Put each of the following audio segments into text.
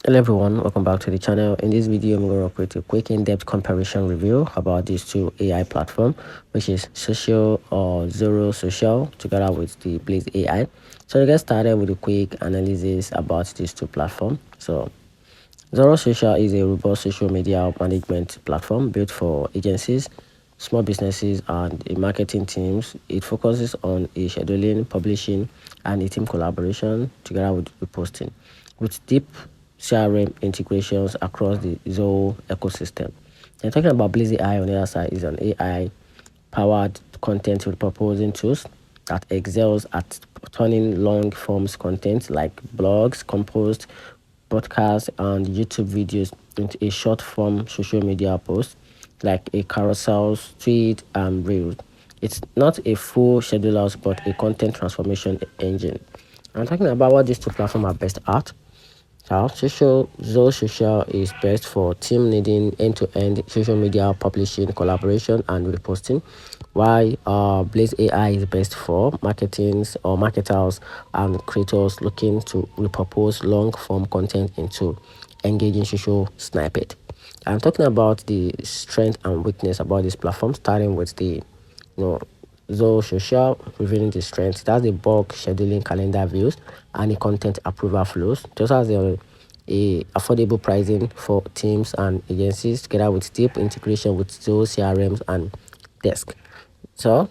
Hello everyone, welcome back to the channel. In this video, I'm going to create a quick in-depth comparison review about these two AI platforms, which is Social or Zoho Social together with the Blaze AI. So to get started with a quick analysis about these two platforms. So Zoho Social is a robust social media management platform built for agencies, small businesses, and marketing teams. It focuses on a scheduling, publishing, and a team collaboration together with reposting, with deep CRM integrations across the Zoho ecosystem. And talking about Blaze AI on the other side is an AI powered content repurposing tools that excels at turning long forms content like blogs, compost, podcasts, and YouTube videos into a short form social media post like a carousel, tweet, and reel. It's not a full scheduler, but a content transformation engine. I'm talking about what these two platforms are best at. Zoho Social is best for team needing end-to-end social media publishing, collaboration, and reposting, while Blaze AI is best for marketers and creators looking to repurpose long-form content into engaging social snippet. I'm talking about the strength and weakness about this platform, starting with the Zoho Social, revealing the strengths. It has a bulk scheduling calendar views and a content approval flows. It also has a affordable pricing for teams and agencies together with deep integration with Zoho CRMs and desk. So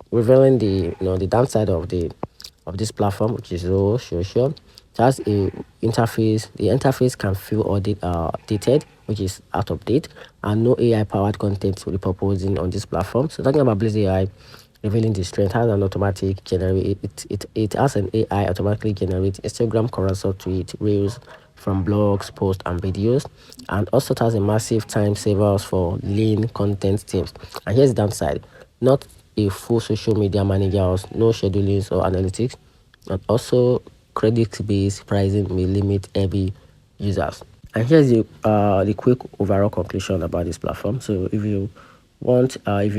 revealing the downside of this platform, which is Zoho Social. It has a interface. The interface can feel dated, which is out of date, and no AI powered content repurposing on this platform. So talking about Blaze AI, revealing the strength, has an automatic generate it has an AI automatically generate Instagram carousel tweet reels from blogs, posts, and videos, and also it has a massive time savers for lean content teams. And here's the downside: not a full social media managers, no schedulings or analytics, and also credit-based pricing may limit heavy users. And here's the quick overall conclusion about this platform. So if you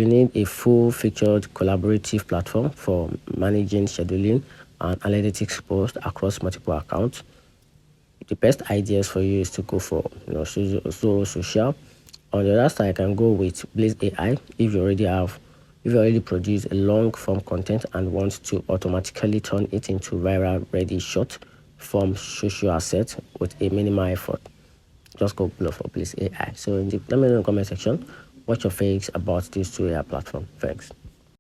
need a full-featured collaborative platform for managing scheduling and analytics posts across multiple accounts, the best ideas for you is to go for Zoho Social. On the other side, I can go with Blaze AI if you already produce a long form content and want to automatically turn it into viral ready short form social assets with a minimal effort. Just go below for Blaze AI. So let me know in the comment section what your takes about these two AI platforms. Thanks.